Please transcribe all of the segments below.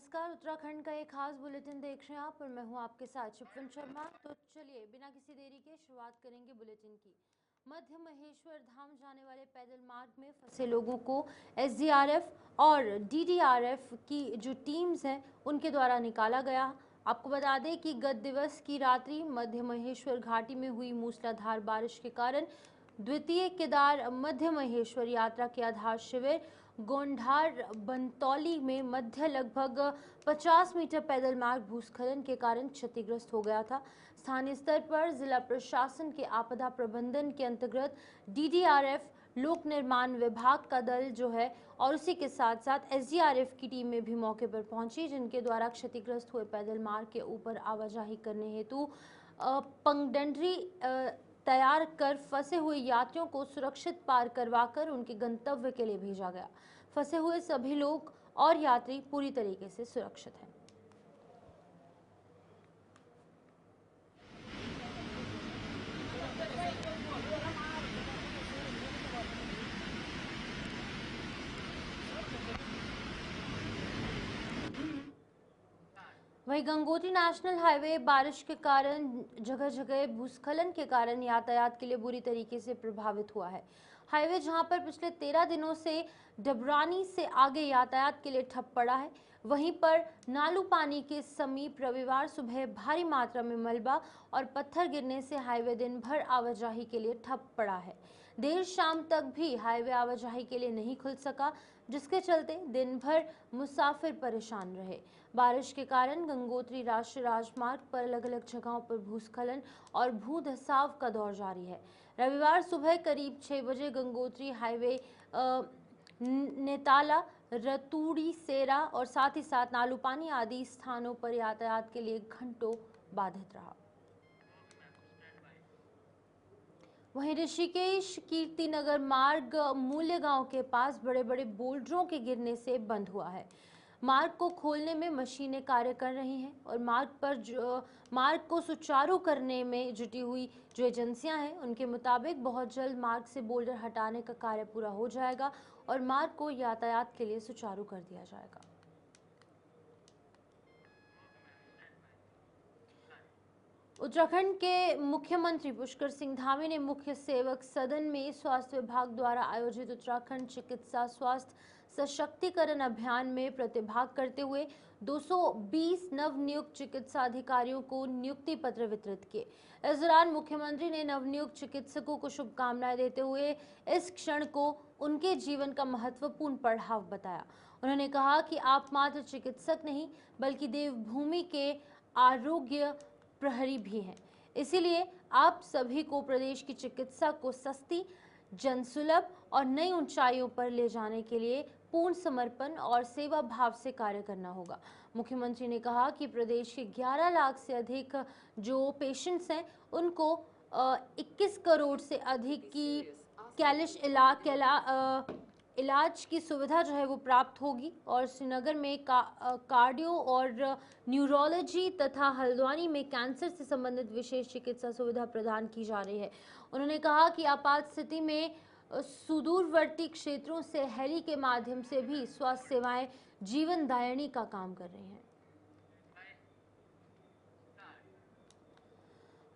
नमस्कार, उत्तराखंड का एक खास बुलेटिन देख रहे हैं आप और मैं हूं आपके साथ शिप्वन शर्मा। तो चलिए बिना किसी देरी के शुरुआत करेंगे बुलेटिन की। मध्य महेश्वर धाम जाने वाले पैदल मार्ग में फंसे लोगों को एसडीआरएफ और डीडीआरएफ की जो टीम्स हैं उनके द्वारा निकाला गया। आपको बता दें कि गत दिवस की रात्रि मध्य महेश्वर घाटी में हुई मूसलाधार बारिश के कारण द्वितीय केदार मध्य महेश्वर यात्रा के आधार शिविर गोंढार बंतौली में मध्य लगभग 50 मीटर पैदल मार्ग भूस्खलन के कारण क्षतिग्रस्त हो गया था। स्थानीय स्तर पर जिला प्रशासन के आपदा प्रबंधन के अंतर्गत डीडीआरएफ लोक निर्माण विभाग का दल जो है और उसी के साथ साथ एसडीआरएफ की टीमें भी मौके पर पहुंची, जिनके द्वारा क्षतिग्रस्त हुए पैदल मार्ग के ऊपर आवाजाही करने हेतु पगडंडी तैयार कर फंसे हुए यात्रियों को सुरक्षित पार करवाकर उनके गंतव्य के लिए भेजा गया। फंसे हुए सभी लोग और यात्री पूरी तरीके से सुरक्षित हैं। वहीं गंगोत्री नेशनल हाईवे बारिश के कारण जगह जगह भूस्खलन के कारण यातायात के लिए बुरी तरीके से प्रभावित हुआ है। हाईवे जहां पर पिछले 13 दिनों से डबरानी से आगे यातायात के लिए ठप पड़ा है, वहीं पर नालू पानी के समीप रविवार सुबह भारी मात्रा में मलबा और पत्थर गिरने से हाईवे दिन भर आवाजाही के लिए ठप पड़ा है। देर शाम तक भी हाईवे आवाजाही के लिए नहीं खुल सका, जिसके चलते दिन भर मुसाफिर परेशान रहे। बारिश के कारण गंगोत्री राष्ट्रीय राजमार्ग पर अलग अलग जगहों पर भूस्खलन और भूधसाव का दौर जारी है। रविवार सुबह करीब 6 बजे गंगोत्री हाईवे नेताला, रतूड़ी, सेरा और साथ ही साथ नालूपानी आदि स्थानों पर यातायात के लिए घंटों बाधित रहा। वहीं ऋषिकेश कीर्तिनगर मार्ग मूल्य गांव के पास बड़े बड़े बोल्डरों के गिरने से बंद हुआ है। मार्ग को खोलने में मशीनें कार्य कर रही हैं और मार्ग को सुचारू करने में जुटी हुई जो एजेंसियां हैं उनके मुताबिक बहुत जल्द मार्ग से बोल्डर हटाने का कार्य पूरा हो जाएगा और मार्ग को यातायात के लिए सुचारू कर दिया जाएगा। उत्तराखंड के मुख्यमंत्री पुष्कर सिंह धामी ने मुख्य सेवक सदन में स्वास्थ्य विभाग द्वारा आयोजित उत्तराखंड चिकित्सा स्वास्थ्य सशक्तिकरण अभियान में प्रतिभाग करते हुए 220 नवनियुक्त चिकित्सा अधिकारियों को नियुक्ति पत्र वितरित किए। इस दौरान मुख्यमंत्री ने नवनियुक्त चिकित्सकों को शुभकामनाएं देते हुए इस क्षण को उनके जीवन का महत्वपूर्ण पड़ाव बताया। उन्होंने कहा कि आप मात्र चिकित्सक नहीं बल्कि देवभूमि के आरोग्य प्रहरी भी हैं। इसीलिए आप सभी को प्रदेश की चिकित्सा को सस्ती, जनसुलभ और नई ऊंचाइयों पर ले जाने के लिए पूर्ण समर्पण और सेवा भाव से कार्य करना होगा। मुख्यमंत्री ने कहा कि प्रदेश के 11 लाख से अधिक जो पेशेंट्स हैं उनको 21 करोड़ से अधिक की कैलिश इलाज की सुविधा जो है वो प्राप्त होगी और श्रीनगर में कार्डियो और न्यूरोलॉजी तथा हल्द्वानी में कैंसर से संबंधित विशेष चिकित्सा सुविधा प्रदान की जा रही है। उन्होंने कहा कि आपात स्थिति में सुदूरवर्ती क्षेत्रों से हेली के माध्यम से भी स्वास्थ्य सेवाएं जीवनदायिनी का काम कर रही हैं।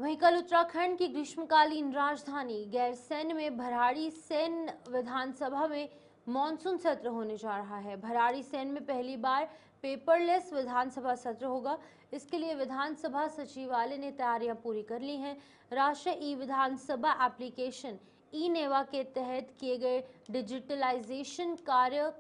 वहीं कल उत्तराखंड की ग्रीष्मकालीन राजधानी गैरसैंण में भराड़ीसैंण विधानसभा में मॉनसून सत्र होने जा रहा है। भराड़ीसैंण में पहली बार पेपरलेस विधानसभा सत्र होगा। इसके लिए विधानसभा सचिवालय ने तैयारियां पूरी कर ली हैं। राष्ट्रीय ई विधानसभा एप्लीकेशन ई नेवा के तहत किए गए डिजिटलाइजेशन कार्य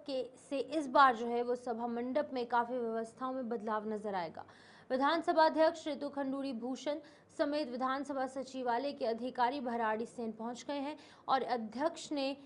से इस बार जो है वो सभा मंडप में काफी व्यवस्थाओं में बदलाव नजर आएगा। विधानसभा अध्यक्ष ऋतु खंडूरी भूषण समेत विधानसभा सचिवालय के अधिकारी भराड़ीसैंण पहुंच गए हैं और अध्यक्ष ने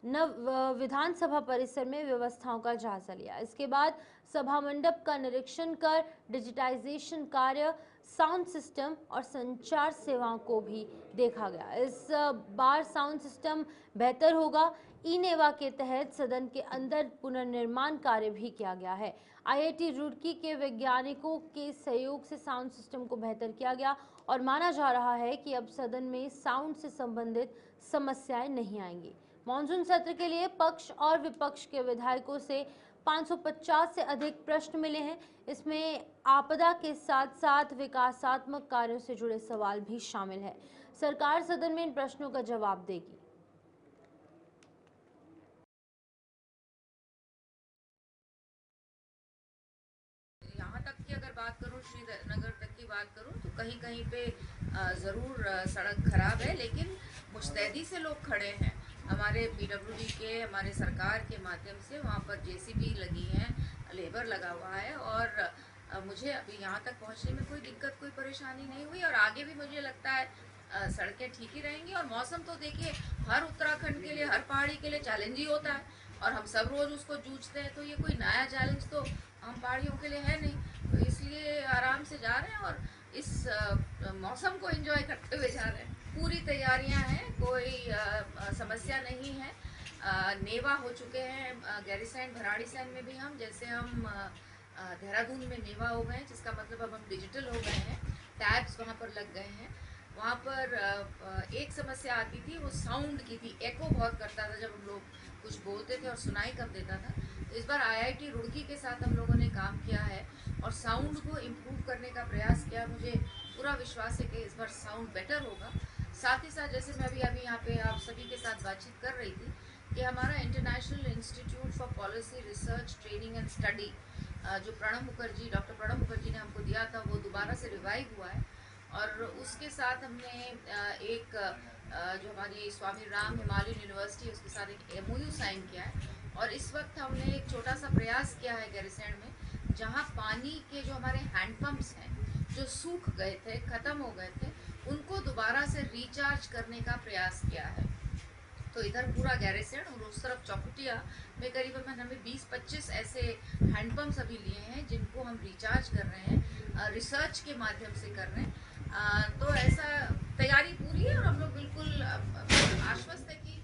विधानसभा परिसर में व्यवस्थाओं का जायजा लिया। इसके बाद सभा मंडप का निरीक्षण कर डिजिटाइजेशन कार्य, साउंड सिस्टम और संचार सेवाओं को भी देखा गया। इस बार साउंड सिस्टम बेहतर होगा। ई नेवा के तहत सदन के अंदर पुनर्निर्माण कार्य भी किया गया है। आईआईटी रुड़की के वैज्ञानिकों के सहयोग से साउंड सिस्टम को बेहतर किया गया और माना जा रहा है कि अब सदन में साउंड से संबंधित समस्याएं नहीं आएंगी। मॉनसून सत्र के लिए पक्ष और विपक्ष के विधायकों से 550 से अधिक प्रश्न मिले हैं। इसमें आपदा के साथ साथ विकासात्मक कार्यों से जुड़े सवाल भी शामिल है। सरकार सदन में इन प्रश्नों का जवाब देगी। यहाँ तक की अगर बात करूँ, श्रीनगर तक की बात करूँ, तो कहीं कहीं पे ज़रूर सड़क खराब है, लेकिन मुस्तैदी से लोग खड़े हैं। हमारे पीडब्ल्यूडी के, हमारे सरकार के माध्यम से वहाँ पर जेसीबी लगी है, लेबर लगा हुआ है, और मुझे अभी यहाँ तक पहुँचने में कोई दिक्कत, कोई परेशानी नहीं हुई, और आगे भी मुझे लगता है सड़कें ठीक ही रहेंगी। और मौसम तो देखिए, हर उत्तराखंड के लिए, हर पहाड़ी के लिए चैलेंज ही होता है, और हम सब रोज़ उसको जूझते हैं, तो ये कोई नया चैलेंज तो हम पहाड़ियों के लिए है नहीं। तो इसलिए आराम से जा रहे हैं और इस मौसम को एंजॉय करते हुए जा रहे हैं। पूरी तैयारियां हैं, कोई समस्या नहीं है। नेवा हो चुके हैं गैरीसैंण, भराड़ीसैंण में भी हम, जैसे हम देहरादून में नेवा हो गए, जिसका मतलब अब हम डिजिटल हो गए हैं, टैब्स वहाँ पर लग गए हैं। वहाँ पर एक समस्या आती थी, वो साउंड की थी, एको बहुत करता था जब हम लोग कुछ बोलते थे और सुनाई कम देता था। तो इस बार आईआईटी रुड़की के साथ हम लोगों ने काम किया है और साउंड को इम्प्रूव करने का प्रयास किया। मुझे पूरा विश्वास है कि इस बार साउंड बेटर होगा। साथ ही साथ, जैसे मैं अभी यहाँ पे आप सभी के साथ बातचीत कर रही थी, कि हमारा international institute for policy research training and study, जो डॉक्टर प्रणब मुखर्जी ने हमको दिया था, वो दोबारा से रिवाइव हुआ है। और उसके साथ हमने एक जो हमारी स्वामी राम हिमालयन यूनिवर्सिटी, उसके साथ एक एमओयू साइन किया है। और इस वक्त हमने एक छोटा सा प्रयास किया है गैरीसैंण में, जहाँ पानी के जो हमारे हैंडपम्प्स हैं, जो सूख गए थे, ख़त्म हो गए थे, उनको दोबारा से रिचार्ज करने का प्रयास किया है। तो इधर पूरा गैरीसैंण और उस तरफ चौखुटिया में करीबन हमें 20-25 ऐसे हैंडपम्प्स अभी लिए हैं, जिनको हम रिचार्ज कर रहे हैं, रिसर्च के माध्यम से कर रहे हैं। तो ऐसा तैयारी पूरी है और हम लोग बिल्कुल आश्वस्त है कि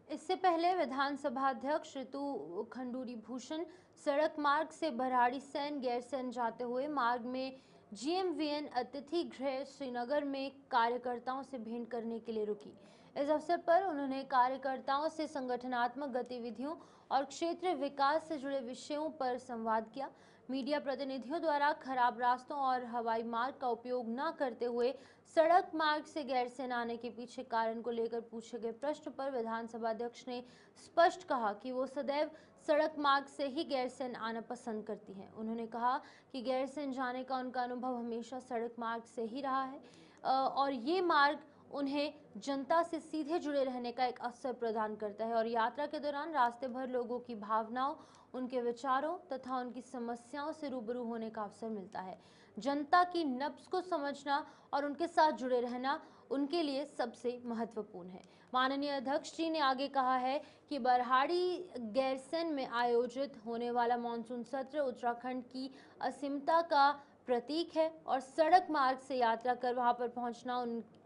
इससे पहले विधानसभा अध्यक्ष ऋतु खंडूरी भूषण सड़क मार्ग से भराड़ीसैंण गैरसैंण जाते हुए मार्ग में जीएमवीएन अतिथि गृह श्रीनगर में कार्यकर्ताओं से भेंट करने के लिए रुकी। इस अवसर पर उन्होंने कार्यकर्ताओं से संगठनात्मक गतिविधियों और क्षेत्र विकास से जुड़े विषयों पर संवाद किया। मीडिया प्रतिनिधियों द्वारा खराब रास्तों और हवाई मार्ग का उपयोग न करते हुए सड़क मार्ग से गैरसैंण आने के पीछे कारण को लेकर पूछे गए प्रश्न पर विधानसभा अध्यक्ष ने स्पष्ट कहा कि वो सदैव सड़क मार्ग से ही गैरसैंण आना पसंद करती हैं। उन्होंने कहा कि गैरसैंण जाने का उनका अनुभव हमेशा सड़क मार्ग से ही रहा है और ये मार्ग उन्हें जनता से सीधे जुड़े रहने का एक अवसर प्रदान करता है और यात्रा के दौरान रास्ते भर लोगों की भावनाओं, उनके विचारों तथा उनकी समस्याओं से रूबरू होने का अवसर मिलता है। जनता की नब्ज को समझना और उनके साथ जुड़े रहना उनके लिए सबसे महत्वपूर्ण है। माननीय अध्यक्ष जी ने आगे कहा है कि बरहाड़ी गैरसैंण में आयोजित होने वाला मानसून सत्र उत्तराखंड की असीमता का प्रतीक है और सड़क मार्ग से यात्रा कर वहां पर पहुंचना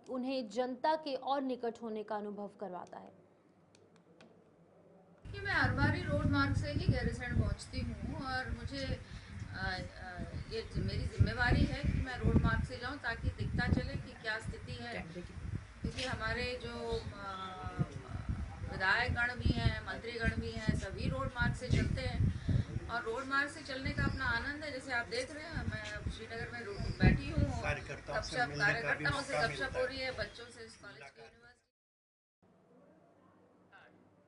उन्हें जनता के और निकट होने का अनुभव करवाता है। कि मैं हर बार ही रोड मार्ग से ही गैरीसैंण पहुंचती हूँ, और मुझे ये मेरी जिम्मेवारी है कि मैं रोड मार्ग से जाऊँ, ताकि दिखता चले कि क्या स्थिति है। क्योंकि हमारे जो विधायकगण भी हैं, मंत्रीगण भी हैं, सभी रोड मार्ग से चलते हैं, और रोड मार्ग से चलने का अपना आनंद है। जैसे आप देख रहे हैं, मैं श्रीनगर में बैठी हूँ, कार्यकर्ताओं से गपशप हो रही है, बच्चों से इस कॉलेज की यूनिवर्सिटी।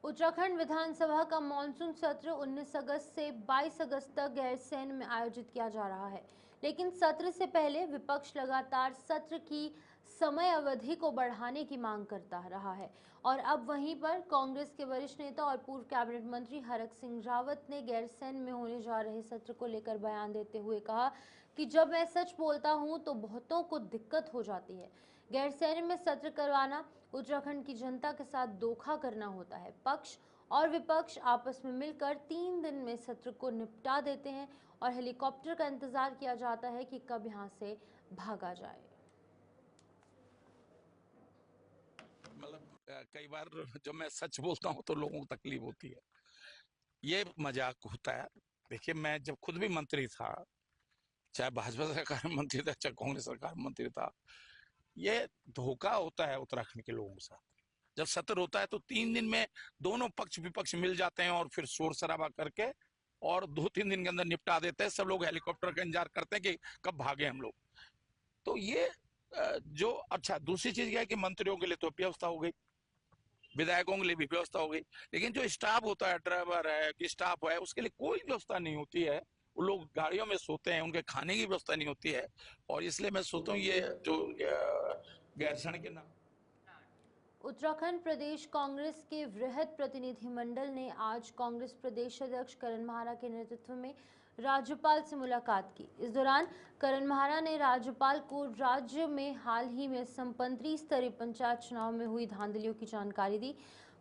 उत्तराखंड विधानसभा का मानसून सत्र 19 अगस्त से 22 अगस्त तक गैरसैंण में आयोजित किया जा रहा है, लेकिन सत्र से पहले विपक्ष लगातार सत्र की समय अवधि को बढ़ाने की मांग करता रहा है और अब वहीं पर कांग्रेस के वरिष्ठ नेता और पूर्व कैबिनेट मंत्री हरक सिंह रावत ने गैरसैंण में होने जा रहे सत्र को लेकर बयान देते हुए कहा कि जब मैं सच बोलता हूं तो बहुतों को दिक्कत हो जाती है। गैरसैंण में सत्र करवाना उत्तराखंड की जनता के साथ धोखा करना होता है। पक्ष और विपक्ष आपस में मिलकर 3 दिन में सत्र को निपटा देते हैं और हेलीकॉप्टर का इंतजार किया जाता है कि कब यहां से भागा जाए। मतलब कई बार जब मैं सच बोलता हूँ तो लोगों को तकलीफ होती है, ये मजाक होता है। देखिए, मैं जब खुद भी मंत्री था, चाहे भाजपा सरकार में मंत्री था, चाहे कांग्रेस सरकार में मंत्री था, ये धोखा होता है उत्तराखंड के लोगों के साथ। जब सत्र होता है तो 3 दिन में दोनों पक्ष विपक्ष मिल जाते हैं और फिर शोर शराबा करके और 2-3 दिन के अंदर निपटा देते हैं। सब लोग हेलीकॉप्टर का इंतजार करते हैं कि कब भागे हम लोग। तो ये जो अच्छा दूसरी चीज क्या है कि मंत्रियों के लिए तो व्यवस्था हो गई, विधायकों के लिए भी व्यवस्था हो गई, लेकिन जो स्टाफ होता है, ड्राइवर है कि स्टाफ है, उसके लिए कोई व्यवस्था नहीं होती है। वो लोग गाड़ियों में सोते हैं, उनके खाने की व्यवस्था नहीं होती है। और इसलिए मैं सोचता हूँ ये जो गैरसैंण के नाम उत्तराखंड प्रदेश कांग्रेस के वृहद प्रतिनिधिमंडल ने आज कांग्रेस प्रदेश अध्यक्ष करण महारा के नेतृत्व में राज्यपाल से मुलाकात की। इस दौरान करण महारा ने राज्यपाल को राज्य में हाल ही में संपन्न त्रिस्तरीय पंचायत चुनाव में हुई धांधलियों की जानकारी दी।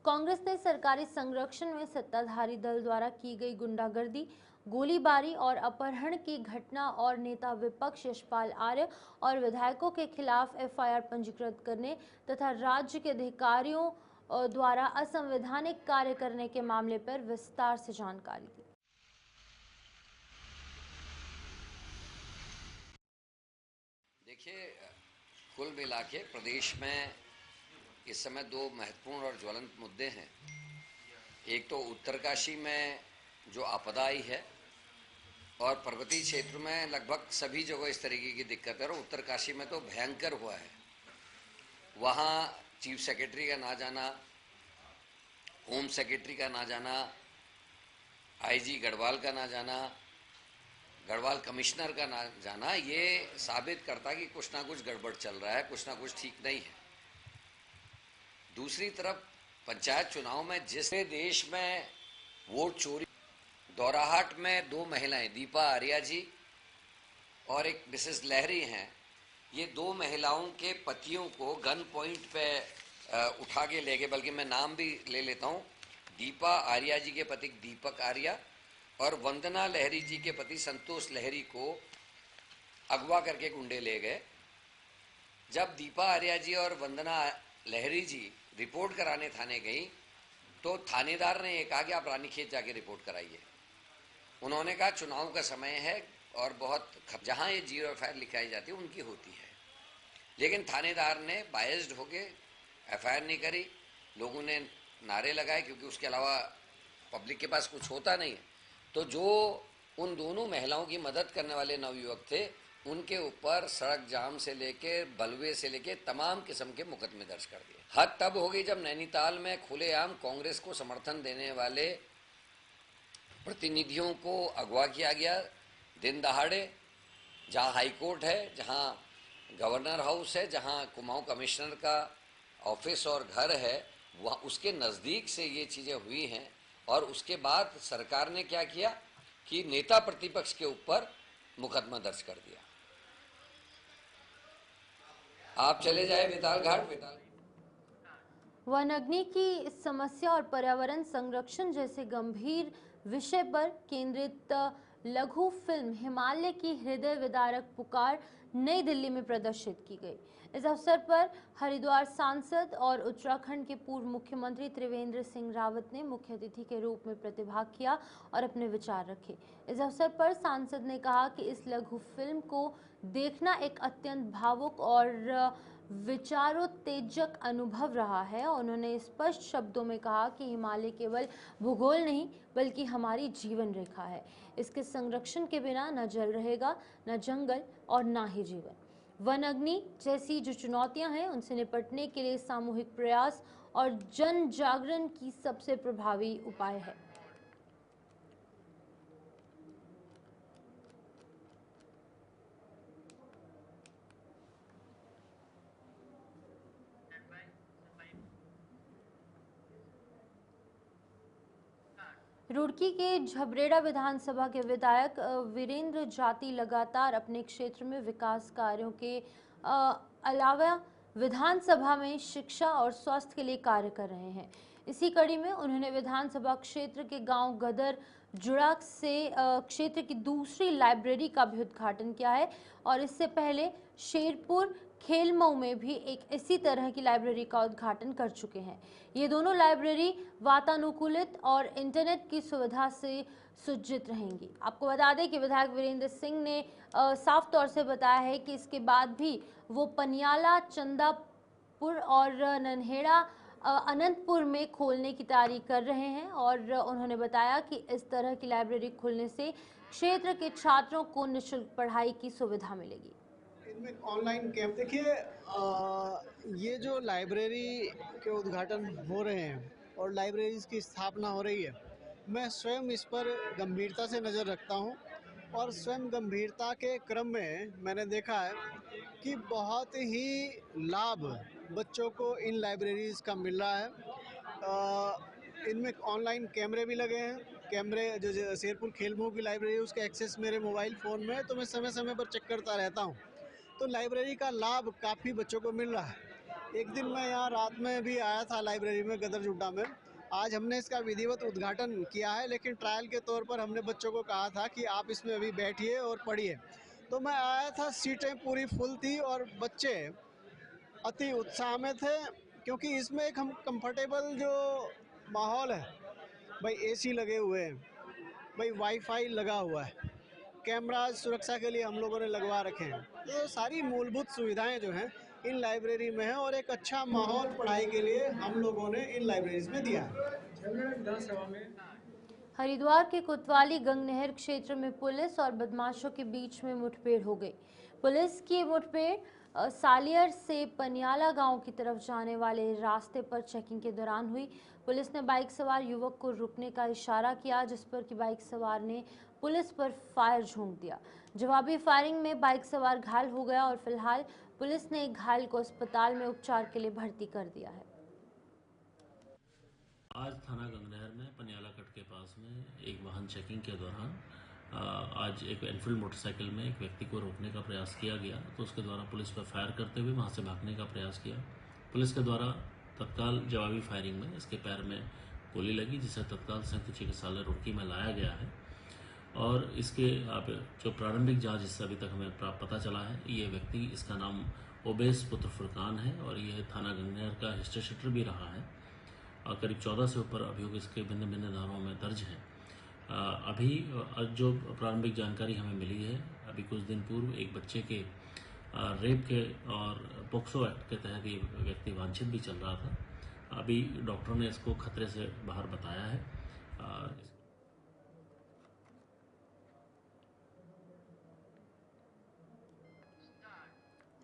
कांग्रेस ने सरकारी संरक्षण में सत्ताधारी दल द्वारा की गई गुंडागर्दी, गोलीबारी और अपहरण की घटना और नेता विपक्ष यशपाल आर्य और विधायकों के खिलाफ एफआईआर पंजीकृत करने तथा राज्य के अधिकारियों द्वारा असंवैधानिक कार्य करने के मामले पर विस्तार से जानकारी दी। देखिए, कुल मिला के प्रदेश में इस समय दो महत्वपूर्ण और ज्वलंत मुद्दे हैं। एक तो उत्तरकाशी में जो आपदा आई है और पर्वतीय क्षेत्र में लगभग सभी जगह इस तरीके की दिक्कत है और उत्तरकाशी में तो भयंकर हुआ है। वहाँ चीफ सेक्रेटरी का ना जाना, होम सेक्रेटरी का ना जाना, आईजी गढ़वाल का ना जाना, गढ़वाल कमिश्नर का ना जाना, ये साबित करता कि कुछ ना कुछ गड़बड़ चल रहा है, कुछ ना कुछ ठीक नहीं है। दूसरी तरफ पंचायत चुनाव में जिसने देश में वोट चोरी, दौराहाट में दो महिलाएं, दीपा आर्या जी और एक मिसेस लहरी हैं, ये दो महिलाओं के पतियों को गन पॉइंट पे उठा के ले गए। बल्कि मैं नाम भी ले लेता हूँ, दीपा आर्या जी के पति दीपक आर्या और वंदना लहरी जी के पति संतोष लहरी को अगवा करके गुंडे ले गए। जब दीपा आर्या जी और वंदना लहरी जी रिपोर्ट कराने थाने गई तो थानेदार ने ये कहा कि आप रानीखेत जाके रिपोर्ट कराइए। उन्होंने कहा चुनाव का समय है और बहुत जहाँ ये 0 एफआईआर लिखाई जाती है उनकी होती है, लेकिन थानेदार ने बायस्ड होके एफआईआर नहीं करी। लोगों ने नारे लगाए क्योंकि उसके अलावा पब्लिक के पास कुछ होता नहीं है। तो जो उन दोनों महिलाओं की मदद करने वाले नवयुवक थे उनके ऊपर सड़क जाम से लेके बलवे से लेके तमाम किस्म के मुकदमे दर्ज कर दिए। हद तब हो गई जब नैनीताल में खुलेआम कांग्रेस को समर्थन देने वाले प्रतिनिधियों को अगवा किया गया दिन दहाड़े। जहां हाईकोर्ट है, जहां गवर्नर हाउस है, जहां कुमाऊं कमिश्नर का ऑफिस और घर है, वह उसके नज़दीक से ये चीज़ें हुई हैं। और उसके बाद सरकार ने क्या किया कि नेता प्रतिपक्ष के ऊपर मुकदमा दर्ज कर दिया। आप चले जाए बेताल घाट। वन अग्नि की समस्या और पर्यावरण संरक्षण जैसे गंभीर विषय पर केंद्रित लघु फिल्म हिमालय की हृदय विदारक पुकार नई दिल्ली में प्रदर्शित की गई। इस अवसर पर हरिद्वार सांसद और उत्तराखंड के पूर्व मुख्यमंत्री त्रिवेंद्र सिंह रावत ने मुख्य अतिथि के रूप में प्रतिभाग किया और अपने विचार रखे। इस अवसर पर सांसद ने कहा कि इस लघु फिल्म को देखना एक अत्यंत भावुक और विचारोत्तेजक अनुभव रहा है। उन्होंने स्पष्ट शब्दों में कहा कि हिमालय केवल भूगोल नहीं बल्कि हमारी जीवन रेखा है। इसके संरक्षण के बिना न जल रहेगा, न जंगल और न ही जीवन। वन अग्नि जैसी जो चुनौतियां हैं उनसे निपटने के लिए सामूहिक प्रयास और जन जागरण की सबसे प्रभावी उपाय है। रुड़की के झबरेड़ा विधानसभा के विधायक वीरेंद्र जाती लगातार अपने क्षेत्र में विकास कार्यों के अलावा विधानसभा में शिक्षा और स्वास्थ्य के लिए कार्य कर रहे हैं। इसी कड़ी में उन्होंने विधानसभा क्षेत्र के गांव गदर जुड़ाक से क्षेत्र की दूसरी लाइब्रेरी का भी उद्घाटन किया है और इससे पहले शेरपुर खेलमऊ में भी एक इसी तरह की लाइब्रेरी का उद्घाटन कर चुके हैं। ये दोनों लाइब्रेरी वातानुकूलित और इंटरनेट की सुविधा से सुसज्जित रहेंगी। आपको बता दें कि विधायक वीरेंद्र सिंह ने साफ तौर से बताया है कि इसके बाद भी वो पनियाला, चंदापुर और नन्हेड़ा अनंतपुर में खोलने की तैयारी कर रहे हैं और उन्होंने बताया कि इस तरह की लाइब्रेरी खुलने से क्षेत्र के छात्रों को निःशुल्क पढ़ाई की सुविधा मिलेगी। इनमें ऑनलाइन कैंप देखिए, ये जो लाइब्रेरी के उद्घाटन हो रहे हैं और लाइब्रेरीज की स्थापना हो रही है, मैं स्वयं इस पर गंभीरता से नज़र रखता हूँ और स्वयं गंभीरता के क्रम में मैंने देखा है कि बहुत ही लाभ बच्चों को इन लाइब्रेरीज़ का मिल रहा है। इनमें ऑनलाइन कैमरे भी लगे हैं। कैमरे जो शेरपुर खेलमू की लाइब्रेरी है, उसका एक्सेस मेरे मोबाइल फ़ोन में है, तो मैं समय समय पर चेक करता रहता हूँ। तो लाइब्रेरी का लाभ काफ़ी बच्चों को मिल रहा है। एक दिन मैं यहाँ रात में भी आया था लाइब्रेरी में, गदरजुड्डा में। आज हमने इसका विधिवत उद्घाटन किया है, लेकिन ट्रायल के तौर पर हमने बच्चों को कहा था कि आप इसमें अभी बैठिए और पढ़िए। तो मैं आया था, सीटें पूरी फुल थी और बच्चे अति उत्साह में थे, क्योंकि इसमें एक हम कंफर्टेबल जो माहौल है, भाई एसी लगे हुए हैं, भाई वाईफाई लगा हुआ है, कैमराज सुरक्षा के लिए हम लोगों ने लगवा रखे हैं। तो सारी मूलभूत सुविधाएं जो हैं इन लाइब्रेरी में है और एक अच्छा माहौल पढ़ाई के लिए हम लोगों ने इन लाइब्रेरीज में दिया है। हरिद्वार के कोतवाली गंगनहर क्षेत्र में पुलिस और बदमाशों के बीच में मुठभेड़ हो गई। पुलिस की मुठभेड़ सालियर से पनियाला गांव की तरफ जाने वाले रास्ते पर चेकिंग के दौरान हुई। पुलिस ने बाइक सवार युवक को रुकने का इशारा किया, जिस पर कि बाइक सवार ने पुलिस पर फायर झोंक दिया। जवाबी फायरिंग में बाइक सवार घायल हो गया और फिलहाल पुलिस ने घायल को अस्पताल में उपचार के लिए भर्ती कर दिया है। आज थाना गंगनहर में पनियाला कट के पास में एक वाहन चेकिंग के दौरान आज एक एनफील्ड मोटरसाइकिल में एक व्यक्ति को रोकने का प्रयास किया गया, तो उसके द्वारा पुलिस पर फायर करते हुए वहां से भागने का प्रयास किया। पुलिस के द्वारा तत्काल जवाबी फायरिंग में इसके पैर में गोली लगी, जिसे तत्काल संयुक्त चिकित्सालय रुड़की में लाया गया है। और इसके जो प्रारंभिक जांच इससे अभी तक हमें पता चला है, ये व्यक्ति, इसका नाम ओबेस पुत्र फुरकान है और यह थाना गंगनहर का हिस्ट्री शीटर भी रहा है और करीब 14 से ऊपर अभियोग इसके भिन्न भिन्न धाराओं में दर्ज हैं। अभी जो प्रारंभिक जानकारी हमें मिली है, अभी कुछ दिन पूर्व एक बच्चे के रेप के और पोक्सो एक्ट के तहत ये व्यक्ति वांछित भी चल रहा था। अभी डॉक्टर ने इसको खतरे से बाहर बताया है।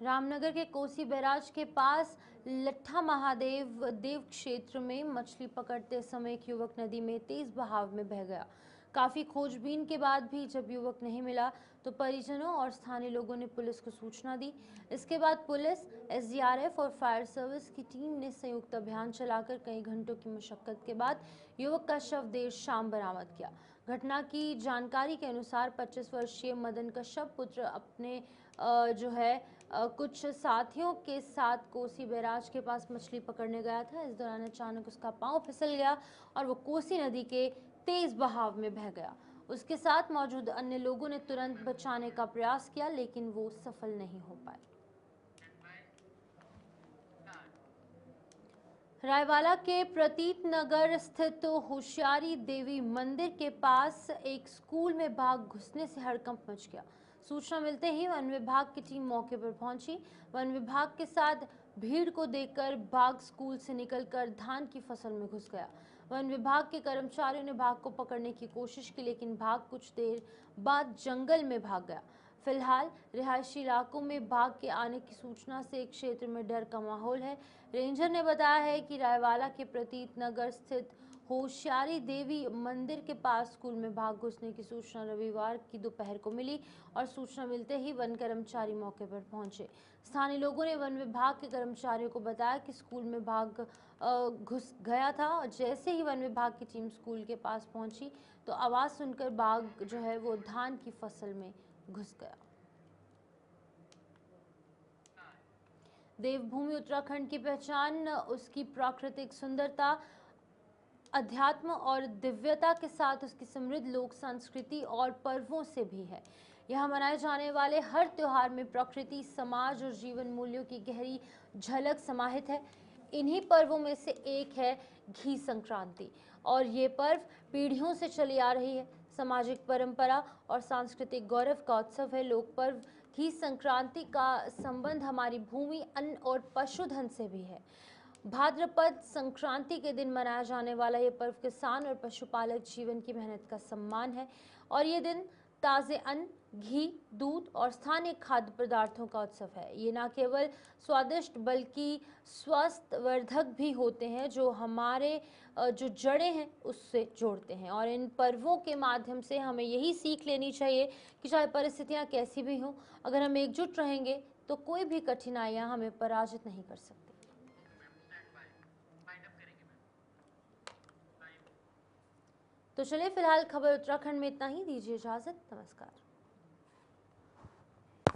रामनगर के कोसी बैराज के पास लट्ठा महादेव देव क्षेत्र में मछली पकड़ते समय एक युवक नदी में तेज बहाव में बह गया। काफी खोजबीन के बाद भी जब युवक नहीं मिला तो परिजनों और स्थानीय लोगों ने पुलिस को सूचना दी। इसके बाद पुलिस, एसडीआरएफ और फायर सर्विस की टीम ने संयुक्त अभियान चलाकर कई घंटों की मशक्कत के बाद युवक का शव देर शाम बरामद किया। घटना की जानकारी के अनुसार 25 वर्षीय मदन कश्यप पुत्र अपने कुछ साथियों के साथ कोसी बैराज के पास मछली पकड़ने गया था। इस दौरान अचानक उसका पांव फिसल गया और वो कोसी नदी के तेज बहाव में बह गया। उसके साथ मौजूद अन्य लोगों ने तुरंत बचाने का प्रयास किया, लेकिन वो सफल नहीं हो पाए। रायवाला के प्रतीत नगर स्थित होशियारी देवी मंदिर के पास एक स्कूल में बाघ घुसने से हड़कंप मच गया। सूचना मिलते ही वन विभाग की टीम मौके पर पहुंची। वन विभाग के साथ भीड़ को देखकर बाघ स्कूल से निकलकर धान की फसल में घुस गया। वन विभाग के कर्मचारियों ने बाघ को पकड़ने की कोशिश की, लेकिन बाघ कुछ देर बाद जंगल में भाग गया। फिलहाल रिहायशी इलाकों में बाघ के आने की सूचना से क्षेत्र में डर का माहौल है। रेंजर ने बताया है कि रायवाला के प्रतीत नगर स्थित होशियारी देवी मंदिर के पास स्कूल में बाघ घुसने की सूचना रविवार की दोपहर को मिली और सूचना मिलते ही वन कर्मचारी मौके पर पहुंचे। स्थानीय लोगों ने वन विभाग के कर्मचारियों को बताया कि स्कूल में बाघ घुस गया था और जैसे ही वन विभाग की टीम स्कूल के पास पहुंची तो आवाज सुनकर बाघ वो धान की फसल में घुस गया। देवभूमि उत्तराखंड की पहचान उसकी प्राकृतिक सुंदरता, अध्यात्म और दिव्यता के साथ उसकी समृद्ध लोक संस्कृति और पर्वों से भी है। यहाँ मनाए जाने वाले हर त्योहार में प्रकृति, समाज और जीवन मूल्यों की गहरी झलक समाहित है। इन्हीं पर्वों में से एक है घी संक्रांति और ये पर्व पीढ़ियों से चली आ रही है। सामाजिक परंपरा और सांस्कृतिक गौरव का उत्सव है। लोक पर्व घी संक्रांति का संबंध हमारी भूमि, अन्न और पशुधन से भी है। भाद्रपद संक्रांति के दिन मनाया जाने वाला ये पर्व किसान और पशुपालक जीवन की मेहनत का सम्मान है और ये दिन ताज़े अन्न, घी, दूध और स्थानीय खाद्य पदार्थों का उत्सव है। ये न केवल स्वादिष्ट बल्कि स्वास्थ्यवर्धक भी होते हैं जो हमारे जो जड़ें हैं उससे जोड़ते हैं। और इन पर्वों के माध्यम से हमें यही सीख लेनी चाहिए कि चाहे परिस्थितियाँ कैसी भी हों, अगर हम एकजुट रहेंगे तो कोई भी कठिनाइयाँ हमें पराजित नहीं कर सकती। तो चलिए फिलहाल खबर उत्तराखंड में इतना ही। दीजिए इजाजत। नमस्कार।